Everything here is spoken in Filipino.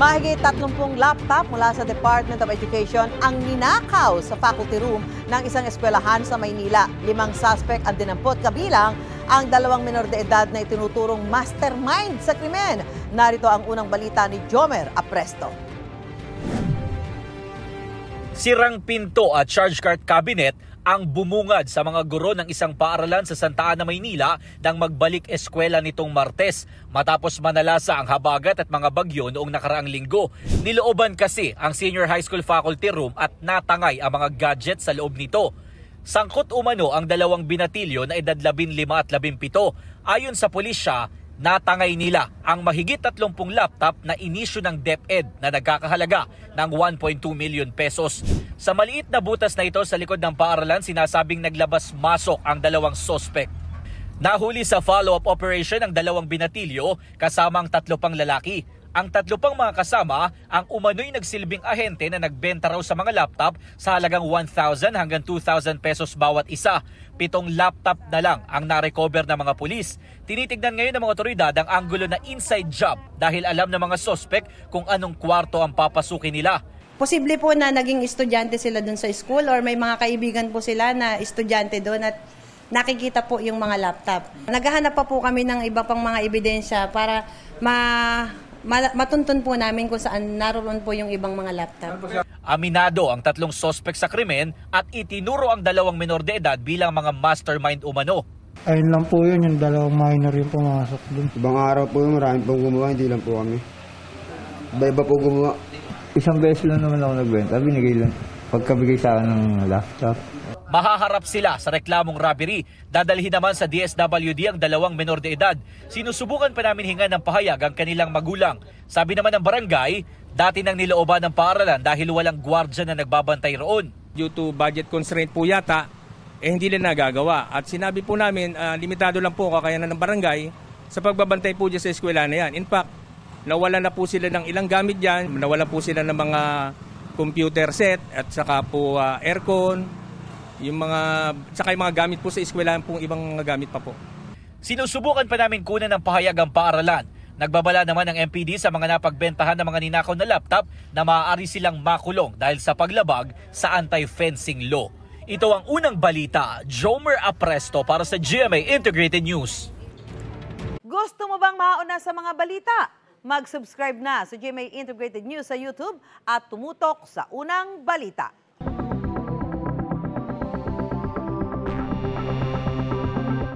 Mahigit 30 laptop mula sa Department of Education ang ninakaw sa faculty room ng isang eskwelahan sa Maynila. 5 suspect ang dinampot, kabilang ang 2 menor de edad na itinuturong mastermind sa krimen. Narito ang unang balita ni Jomer Apresto. Sirang pinto at charge cart cabinet ang bumungad sa mga guro ng isang paaralan sa Santa Ana, Maynila nang magbalik eskwela nitong Martes matapos manalasa ang habagat at mga bagyo noong nakaraang linggo. Nilooban kasi ang senior high school faculty room at natangay ang mga gadget sa loob nito. Sangkot umano ang 2 binatilyo na edad 15 at 17. Ayon sa pulisya, natangay nila ang mahigit 30 laptop na inisyu ng DepEd na nagkakahalaga ng 1.2 million pesos. Sa maliit na butas na ito sa likod ng paaralan, sinasabing naglabas-masok ang 2 sospek. Nahuli sa follow-up operation ang 2 binatilyo kasama ang 3 pang lalaki. Ang 3 pang mga kasama ang umano'y nagsilbing ahente na nagbenta raw sa mga laptop sa halagang 1,000 hanggang 2,000 pesos bawat isa. 7 laptop na lang ang narecover ng mga pulis. Tinitignan ngayon ng mga otoridad ang anggulo na inside job dahil alam ng mga sospek kung anong kwarto ang papasukin nila. Posible po na naging estudyante sila dun sa school or may mga kaibigan po sila na estudyante doon at nakikita po yung mga laptop. Naghahanap pa po kami ng iba pang mga ebidensya para matuntun po namin kung saan naroon po yung ibang mga laptop. Aminado ang 3 sospek sa krimen at itinuro ang 2 menor de edad bilang mga mastermind umano. Ayun lang po yun, yung 2 minor yung pumasok dun. Ibang araw po yung marami pong gumawa, hindi lang po kami. Iba-iba po gumawa. Isang beses lang naman ako nagbenta, binigay lang. Pagkabigay sa akin ng laptop. Mahaharap sila sa reklamong robbery. Dadalhin naman sa DSWD ang 2 menor de edad. Sinusubukan pa namin hingan ng pahayag ang kanilang magulang. Sabi naman ng barangay, dati nang nilooban ng paaralan dahil walang gwardya na nagbabantay roon. Due to budget constraint po yata, hindi nila nagagawa. At sinabi po namin, limitado lang po kakayanan ng barangay sa pagbabantay po dyan sa eskwela na yan. In fact, nawala na po sila ng ilang gamit dyan, nawala po sila ng mga computer set at saka po aircon, saka yung mga gamit po sa eskwelahan pong ibang gamit pa po. Sinusubukan pa namin kunan ng pahayag ang paaralan. Nagbabala naman ng MPD sa mga napagbentahan ng mga ninakaw na laptop na maaari silang makulong dahil sa paglabag sa anti-fencing law. Ito ang unang balita. Jomer Apresto para sa GMA Integrated News. Gusto mo bang mauna sa mga balita? Mag-subscribe na sa GMA Integrated News sa YouTube at tumutok sa unang balita.